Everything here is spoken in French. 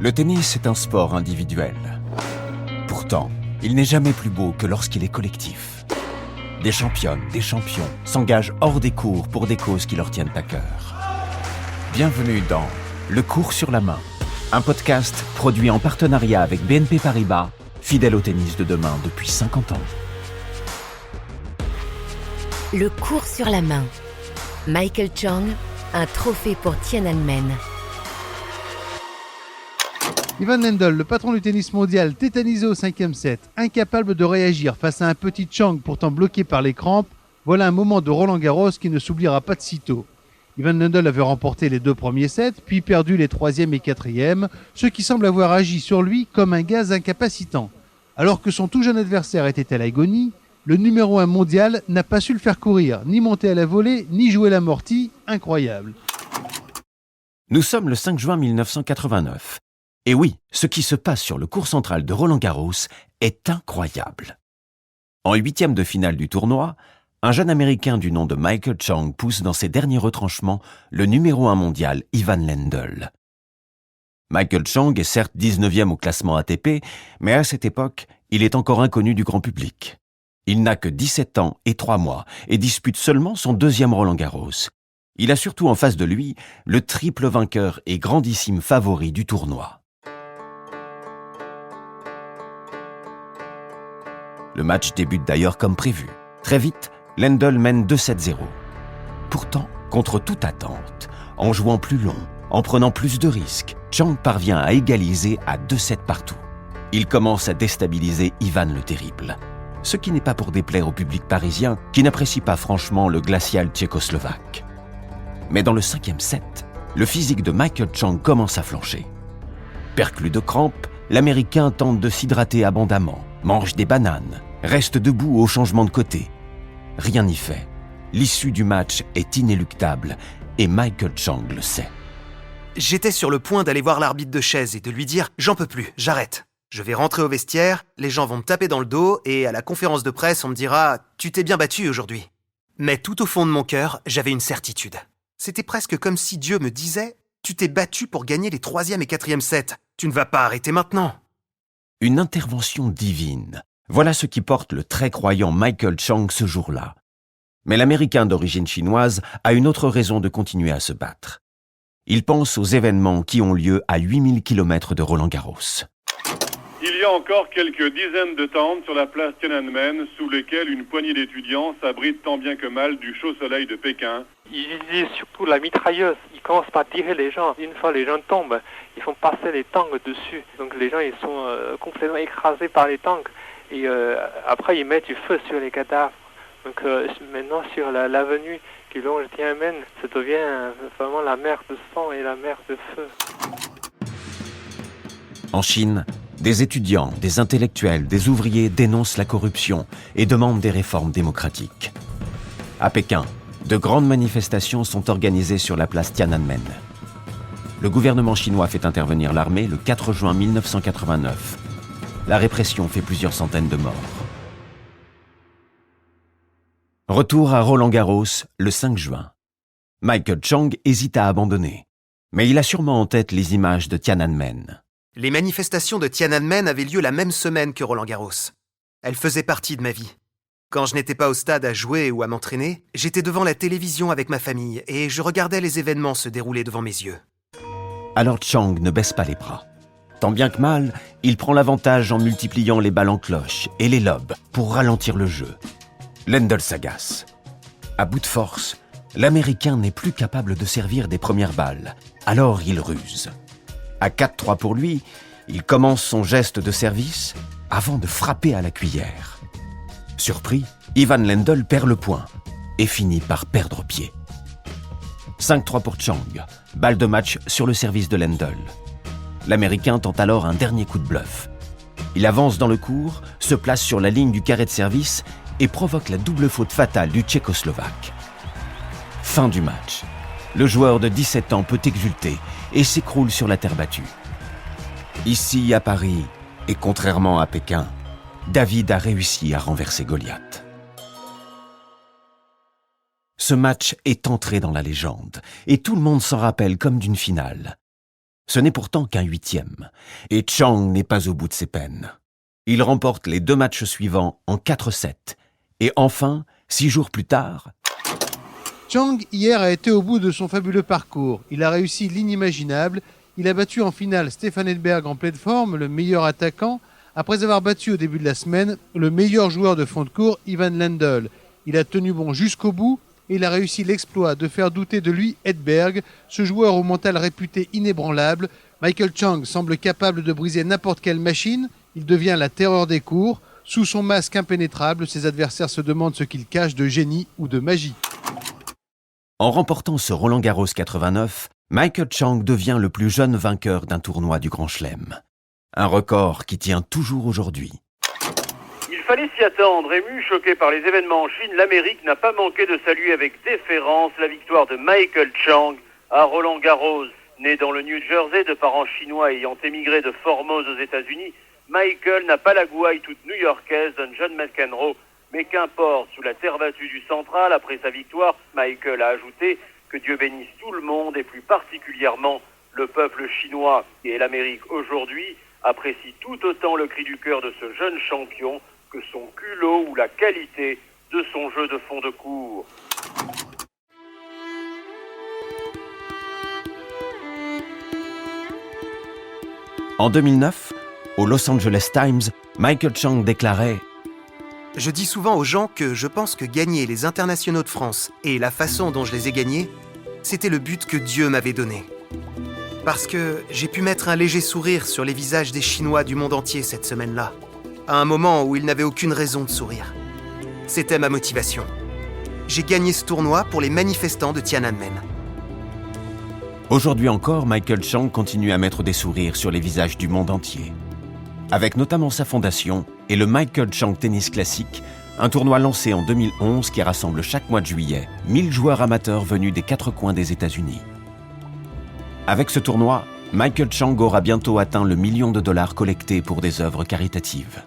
Le tennis est un sport individuel. Pourtant, il n'est jamais plus beau que lorsqu'il est collectif. Des championnes, des champions s'engagent hors des cours pour des causes qui leur tiennent à cœur. Bienvenue dans Le cours sur la main, un podcast produit en partenariat avec BNP Paribas, fidèle au tennis de demain depuis 50 ans. Le cours sur la main. Michael Chang, un trophée pour Tiananmen. Ivan Lendl, le patron du tennis mondial, tétanisé au 5e set, incapable de réagir face à un petit Chang pourtant bloqué par les crampes, voilà un moment de Roland-Garros qui ne s'oubliera pas de sitôt. Ivan Lendl avait remporté les 2 premiers sets, puis perdu les 3e et 4e, ce qui semble avoir agi sur lui comme un gaz incapacitant. Alors que son tout jeune adversaire était à l'agonie, le numéro 1 mondial n'a pas su le faire courir, ni monter à la volée, ni jouer l'amorti, incroyable. Nous sommes le 5 juin 1989. Et oui, ce qui se passe sur le court central de Roland-Garros est incroyable. En 8e de finale du tournoi, un jeune Américain du nom de Michael Chang pousse dans ses derniers retranchements le numéro 1 mondial Ivan Lendl. Michael Chang est certes 19e au classement ATP, mais à cette époque, il est encore inconnu du grand public. Il n'a que 17 ans et 3 mois et dispute seulement son 2e Roland-Garros. Il a surtout en face de lui le triple vainqueur et grandissime favori du tournoi. Le match débute d'ailleurs comme prévu. Très vite, Lendl mène 2-7-0. Pourtant, contre toute attente, en jouant plus long, en prenant plus de risques, Chang parvient à égaliser à 2-7 partout. Il commence à déstabiliser Ivan le Terrible. Ce qui n'est pas pour déplaire au public parisien qui n'apprécie pas franchement le glacial tchécoslovaque. Mais dans le 5e set, le physique de Michael Chang commence à flancher. Perclus de crampes, l'Américain tente de s'hydrater abondamment, mange des bananes, reste debout au changement de côté. Rien n'y fait. L'issue du match est inéluctable et Michael Chang le sait. J'étais sur le point d'aller voir l'arbitre de chaise et de lui dire « J'en peux plus, j'arrête. Je vais rentrer au vestiaire, les gens vont me taper dans le dos et à la conférence de presse, on me dira « Tu t'es bien battu aujourd'hui. » Mais tout au fond de mon cœur, j'avais une certitude. C'était presque comme si Dieu me disait « Tu t'es battu pour gagner les 3e et 4e sets. Tu ne vas pas arrêter maintenant. » Une intervention divine. Voilà ce qui porte le très croyant Michael Chang ce jour-là. Mais l'Américain d'origine chinoise a une autre raison de continuer à se battre. Il pense aux événements qui ont lieu à 8000 km de Roland-Garros. Il y a encore quelques dizaines de tentes sur la place Tiananmen sous lesquelles une poignée d'étudiants s'abrite tant bien que mal du chaud soleil de Pékin. Ils utilisent surtout la mitrailleuse. Ils commencent par tirer les gens. Une fois les gens tombent, ils font passer les tanks dessus. Donc les gens ils sont complètement écrasés par les tanks. Et après ils mettent du feu sur les cadavres. Donc maintenant sur l'avenue qui longe Tiananmen, ça devient vraiment la mer de sang et la mer de feu. En Chine, des étudiants, des intellectuels, des ouvriers dénoncent la corruption et demandent des réformes démocratiques. À Pékin, de grandes manifestations sont organisées sur la place Tiananmen. Le gouvernement chinois fait intervenir l'armée le 4 juin 1989. La répression fait plusieurs centaines de morts. Retour à Roland-Garros le 5 juin. Michael Chang hésite à abandonner, mais il a sûrement en tête les images de Tiananmen. Les manifestations de Tiananmen avaient lieu la même semaine que Roland-Garros. Elles faisaient partie de ma vie. Quand je n'étais pas au stade à jouer ou à m'entraîner, j'étais devant la télévision avec ma famille et je regardais les événements se dérouler devant mes yeux. Alors Chang ne baisse pas les bras. Tant bien que mal, il prend l'avantage en multipliant les balles en cloche et les lobes pour ralentir le jeu. Lendl s'agace. À bout de force, l'Américain n'est plus capable de servir des premières balles. Alors il ruse. À 4-3 pour lui, il commence son geste de service avant de frapper à la cuillère. Surpris, Ivan Lendl perd le point et finit par perdre pied. 5-3 pour Chang, balle de match sur le service de Lendl. L'Américain tente alors un dernier coup de bluff. Il avance dans le court, se place sur la ligne du carré de service et provoque la double faute fatale du Tchécoslovaque. Fin du match. Le joueur de 17 ans peut exulter et s'écroule sur la terre battue. Ici, à Paris, et contrairement à Pékin, David a réussi à renverser Goliath. Ce match est entré dans la légende et tout le monde s'en rappelle comme d'une finale. Ce n'est pourtant qu'un 8e, et Chang n'est pas au bout de ses peines. Il remporte les 2 matchs suivants en 4-7. Et enfin, 6 jours plus tard... Chang, hier, a été au bout de son fabuleux parcours. Il a réussi l'inimaginable. Il a battu en finale Stefan Edberg en pleine forme, le meilleur attaquant, après avoir battu au début de la semaine le meilleur joueur de fond de cours, Ivan Lendl. Il a tenu bon jusqu'au bout et il a réussi l'exploit de faire douter de lui Edberg, ce joueur au mental réputé inébranlable. Michael Chang semble capable de briser n'importe quelle machine. Il devient la terreur des cours. Sous son masque impénétrable, ses adversaires se demandent ce qu'il cache de génie ou de magie. En remportant ce Roland-Garros 89, Michael Chang devient le plus jeune vainqueur d'un tournoi du Grand Chelem. Un record qui tient toujours aujourd'hui. Il fallait s'y attendre. Ému, choqué par les événements en Chine, l'Amérique n'a pas manqué de saluer avec déférence la victoire de Michael Chang à Roland-Garros. Né dans le New Jersey de parents chinois ayant émigré de Formose aux États-Unis, Michael n'a pas la gouaille toute new-yorkaise d'un John McEnroe, mais qu'importe, sous la terre battue du Central, après sa victoire, Michael a ajouté que Dieu bénisse tout le monde et plus particulièrement le peuple chinois et l'Amérique aujourd'hui apprécie tout autant le cri du cœur de ce jeune champion que son culot ou la qualité de son jeu de fond de cours. En 2009, au Los Angeles Times, Michael Chang déclarait « Je dis souvent aux gens que je pense que gagner les internationaux de France et la façon dont je les ai gagnés, c'était le but que Dieu m'avait donné. Parce que j'ai pu mettre un léger sourire sur les visages des Chinois du monde entier cette semaine-là, à un moment où ils n'avaient aucune raison de sourire. C'était ma motivation. J'ai gagné ce tournoi pour les manifestants de Tiananmen. » Aujourd'hui encore, Michael Chang continue à mettre des sourires sur les visages du monde entier. Avec notamment sa fondation et le Michael Chang Tennis Classic, un tournoi lancé en 2011 qui rassemble chaque mois de juillet 1000 joueurs amateurs venus des 4 coins des États-Unis. Avec ce tournoi, Michael Chang aura bientôt atteint le $1 million collecté pour des œuvres caritatives.